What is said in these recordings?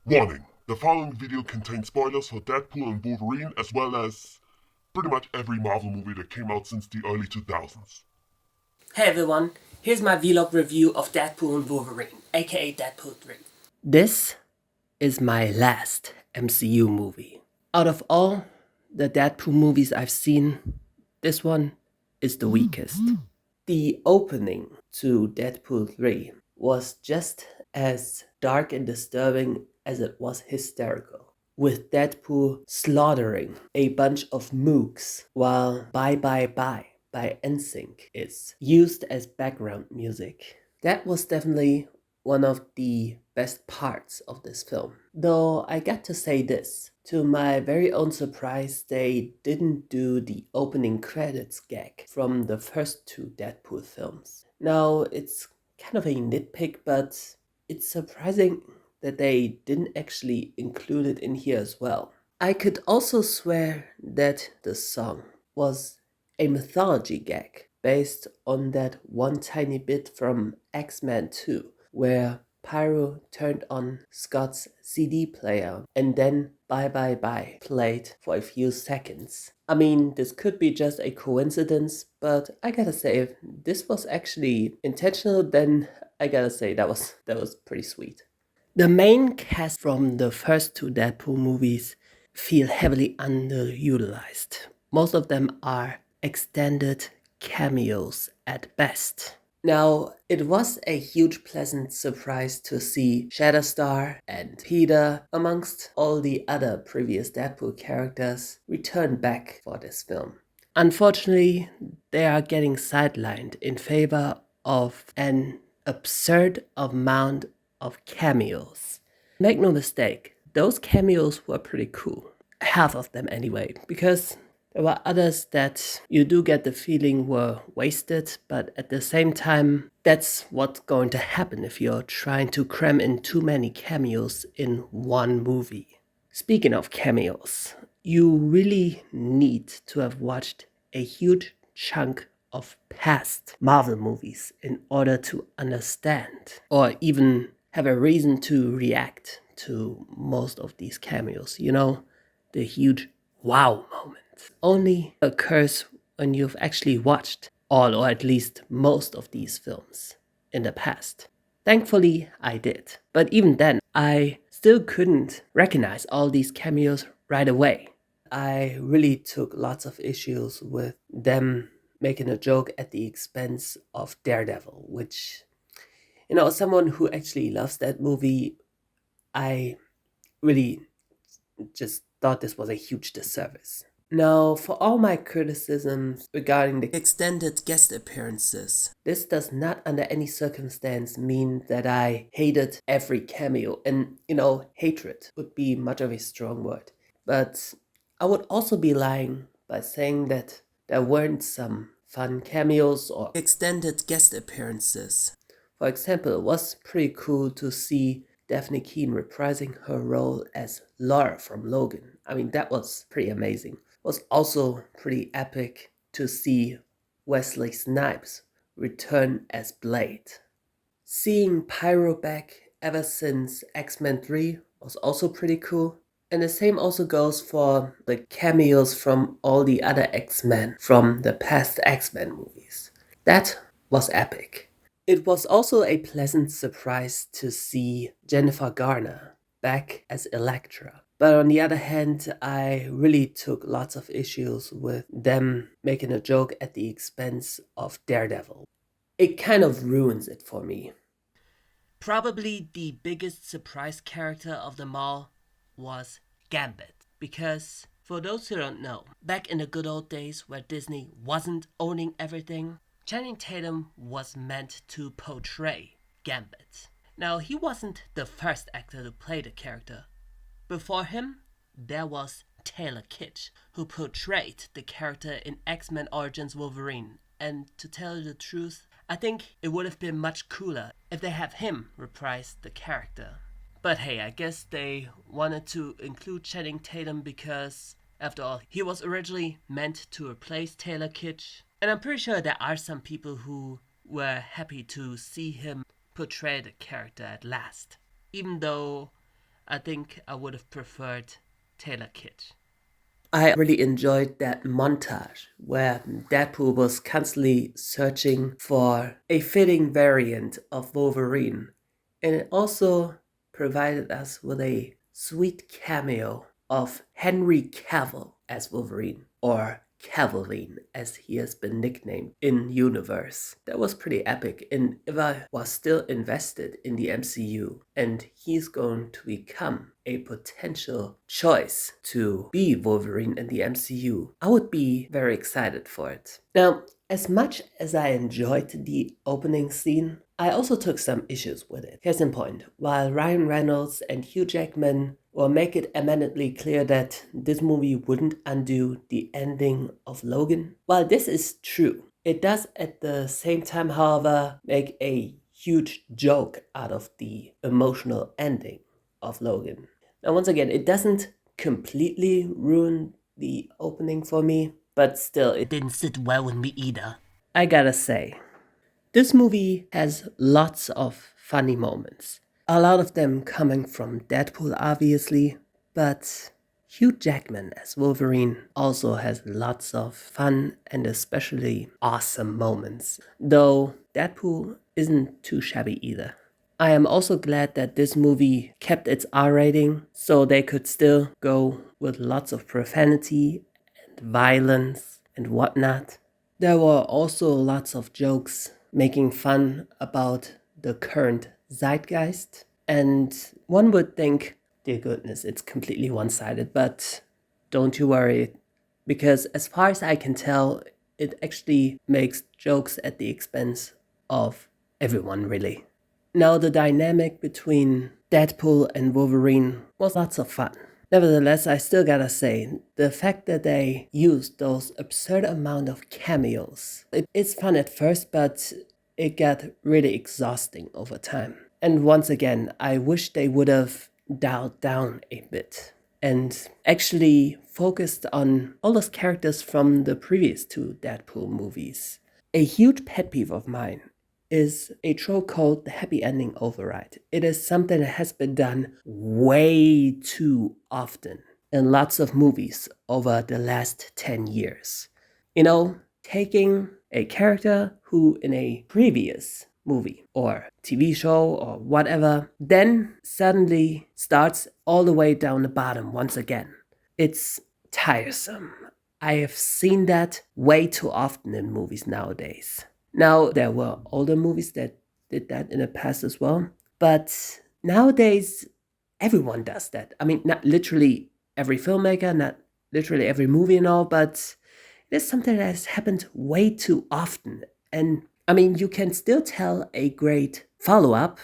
Warning, the following video contains spoilers for Deadpool and Wolverine as well as pretty much every Marvel movie that came out since the early 2000s. Hey everyone, here's my vlog review of Deadpool and Wolverine, aka Deadpool 3. This is my last MCU movie. Out of all the Deadpool movies I've seen, this one is the weakest. The opening to Deadpool 3 was just as dark and disturbing as it was hysterical, with Deadpool slaughtering a bunch of mooks while Bye Bye Bye by NSYNC is used as background music. That was definitely one of the best parts of this film. Though I got to say this, to my very own surprise, they didn't do the opening credits gag from the first two Deadpool films. Now, it's kind of a nitpick, but it's surprising that they didn't actually include it in here as well. I could also swear that the song was a mythology gag based on that one tiny bit from X-Men 2, where Pyro turned on Scott's CD player and then Bye Bye Bye played for a few seconds. I mean, this could be just a coincidence, but I gotta say, if this was actually intentional, then I gotta say that was pretty sweet. The main cast from the first two Deadpool movies feel heavily underutilized. Most of them are extended cameos at best. Now, it was a huge pleasant surprise to see Shatterstar and Peter, amongst all the other previous Deadpool characters, return back for this film. Unfortunately, they are getting sidelined in favor of an absurd amount of cameos. Make no mistake, those cameos were pretty cool. Half of them anyway, because there were others that you do get the feeling were wasted, but at the same time, that's what's going to happen if you're trying to cram in too many cameos in one movie. Speaking of cameos, you really need to have watched a huge chunk of past Marvel movies in order to understand or even have a reason to react to most of these cameos. You know, the huge wow moment only occurs when you've actually watched all or at least most of these films in the past. Thankfully, I did. But even then, I still couldn't recognize all these cameos right away. I really took lots of issues with them making a joke at the expense of Daredevil, which, someone who actually loves that movie, I really just thought this was a huge disservice. Now, for all my criticisms regarding the extended guest appearances, this does not under any circumstance mean that I hated every cameo. And, hatred would be much of a strong word. But I would also be lying by saying that there weren't some fun cameos or extended guest appearances. For example, it was pretty cool to see Daphne Keane reprising her role as Laura from Logan. I mean, that was pretty amazing. It was also pretty epic to see Wesley Snipes return as Blade. Seeing Pyro back ever since X-Men 3 was also pretty cool. And the same also goes for the cameos from all the other X-Men from the past X-Men movies. That was epic. It was also a pleasant surprise to see Jennifer Garner back as Elektra. But on the other hand, I really took lots of issues with them making a joke at the expense of Daredevil. It kind of ruins it for me. Probably the biggest surprise character of them all was Gambit. Because, for those who don't know, back in the good old days where Disney wasn't owning everything, Channing Tatum was meant to portray Gambit. Now, he wasn't the first actor to play the character. Before him, there was Taylor Kitsch, who portrayed the character in X-Men Origins Wolverine. And to tell you the truth, I think it would have been much cooler if they have him reprise the character. But hey, I guess they wanted to include Channing Tatum because, after all, he was originally meant to replace Taylor Kitsch. And I'm pretty sure there are some people who were happy to see him portray the character at last. Even though I think I would have preferred Taylor Kitsch. I really enjoyed that montage where Deadpool was constantly searching for a fitting variant of Wolverine. And it also provided us with a sweet cameo of Henry Cavill as Wolverine, or Cavalline as he has been nicknamed in universe. That was pretty epic, and if I was still invested in the MCU and he's going to become a potential choice to be Wolverine in the MCU, I would be very excited for it. Now, as much as I enjoyed the opening scene, I also took some issues with it. Case in point, while Ryan Reynolds and Hugh Jackman will make it eminently clear that this movie wouldn't undo the ending of Logan, while this is true, it does at the same time, however, make a huge joke out of the emotional ending of Logan. Now, once again, it doesn't completely ruin the opening for me, but still, it didn't sit well with me either. I gotta say, this movie has lots of funny moments. A lot of them coming from Deadpool, obviously, but Hugh Jackman as Wolverine also has lots of fun and especially awesome moments, though Deadpool isn't too shabby either. I am also glad that this movie kept its R rating so they could still go with lots of profanity and violence and whatnot. There were also lots of jokes making fun about the current zeitgeist, and one would think, dear goodness, it's completely one-sided, but don't you worry, because as far as I can tell, it actually makes jokes at the expense of everyone, really. Now, the dynamic between Deadpool and Wolverine was lots of fun. Nevertheless, I still gotta say, the fact that they used those absurd amount of cameos, it's fun at first, but it got really exhausting over time. And once again, I wish they would have dialed down a bit and actually focused on all those characters from the previous two Deadpool movies. A huge pet peeve of mine is a trope called the happy ending override. It is something that has been done way too often in lots of movies over the last 10 years. You know, taking a character who in a previous movie or TV show or whatever, then suddenly starts all the way down the bottom once again. It's tiresome. I have seen that way too often in movies nowadays. Now, there were older movies that did that in the past as well, but nowadays, everyone does that. I mean, not literally every filmmaker, not literally every movie and all, but it is something that has happened way too often. And I mean, you can still tell a great follow-up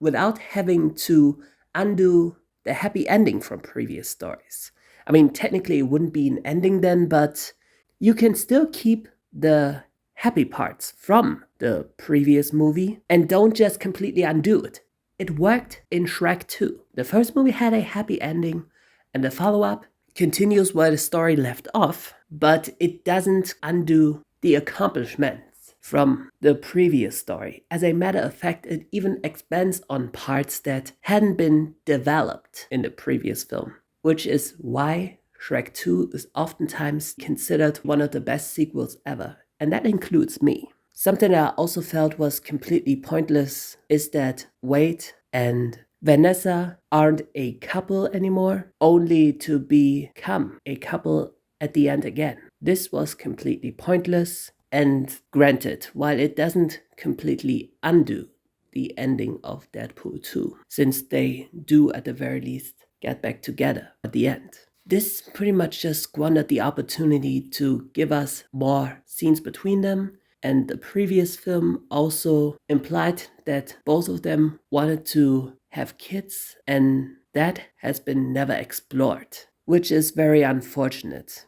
without having to undo the happy ending from previous stories. I mean, technically it wouldn't be an ending then, but you can still keep the happy parts from the previous movie and don't just completely undo it. It worked in Shrek 2. The first movie had a happy ending, and the follow-up continues where the story left off, but it doesn't undo the accomplishments from the previous story. As a matter of fact, it even expands on parts that hadn't been developed in the previous film, which is why Shrek 2 is oftentimes considered one of the best sequels ever, and that includes me. Something that I also felt was completely pointless is that Wade and Vanessa aren't a couple anymore, only to become a couple at the end again. This was completely pointless, and granted, while it doesn't completely undo the ending of Deadpool 2, since they do at the very least get back together at the end. This pretty much just squandered the opportunity to give us more scenes between them, and the previous film also implied that both of them wanted to have kids, and that has been never explored, which is very unfortunate.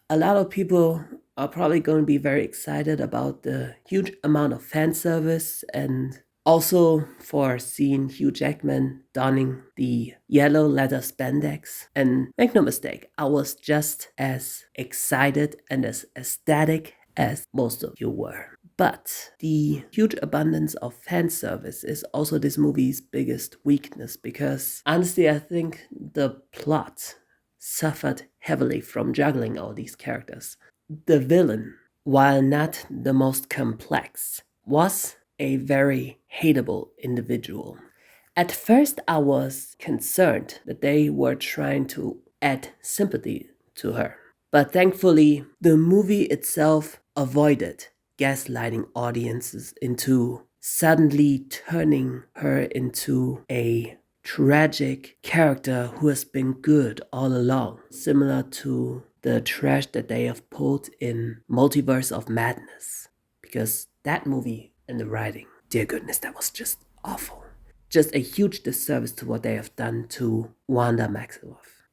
A lot of people are probably going to be very excited about the huge amount of fan service and also for seeing Hugh Jackman donning the yellow leather spandex. And make no mistake, I was just as excited and as ecstatic as most of you were. But the huge abundance of fan service is also this movie's biggest weakness, because honestly, I think the plot suffered heavily from juggling all these characters. The villain, while not the most complex, was a very hateable individual. At first, I was concerned that they were trying to add sympathy to her. But thankfully, the movie itself avoided gaslighting audiences into suddenly turning her into a tragic character who has been good all along, similar to the trash that they have pulled in Multiverse of Madness. Because that movie and the writing, dear goodness, that was just awful. Just a huge disservice to what they have done to Wanda Maximoff.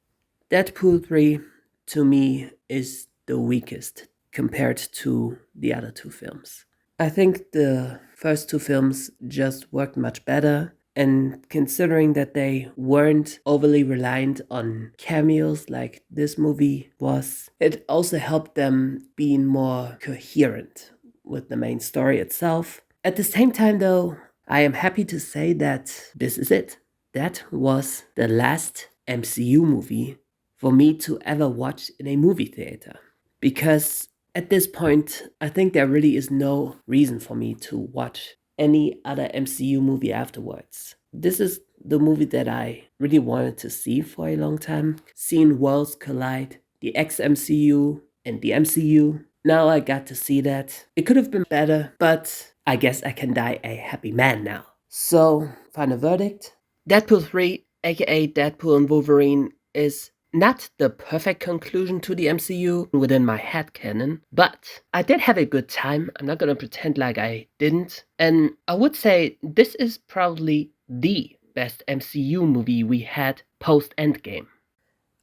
Deadpool 3, to me, is the weakest compared to the other two films. I think the first two films just worked much better, and considering that they weren't overly reliant on cameos like this movie was, it also helped them being more coherent with the main story itself. At the same time, though, I am happy to say that this is it. That was the last MCU movie for me to ever watch in a movie theater. Because at this point, I think there really is no reason for me to watch any other MCU movie afterwards. This is the movie that I really wanted to see for a long time. Seeing worlds collide, the ex-MCU and the MCU. Now I got to see that. It could have been better, but I guess I can die a happy man now. So, final verdict. Deadpool 3, aka Deadpool and Wolverine, is not the perfect conclusion to the MCU within my headcanon, but I did have a good time. I'm not gonna pretend like I didn't. And I would say this is probably the best MCU movie we had post-Endgame.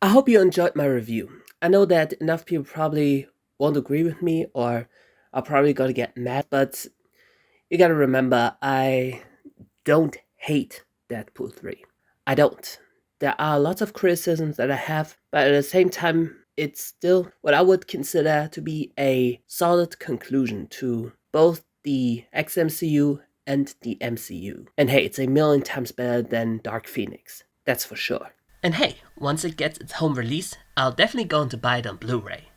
I hope you enjoyed my review. I know that enough people probably won't agree with me, or are probably gonna get mad, but you gotta remember, I don't hate Deadpool 3. I don't. There are lots of criticisms that I have, but at the same time, it's still what I would consider to be a solid conclusion to both the XMCU and the MCU. And hey, it's a million times better than Dark Phoenix. That's for sure. And hey, once it gets its home release, I'll definitely going to buy it on Blu-ray.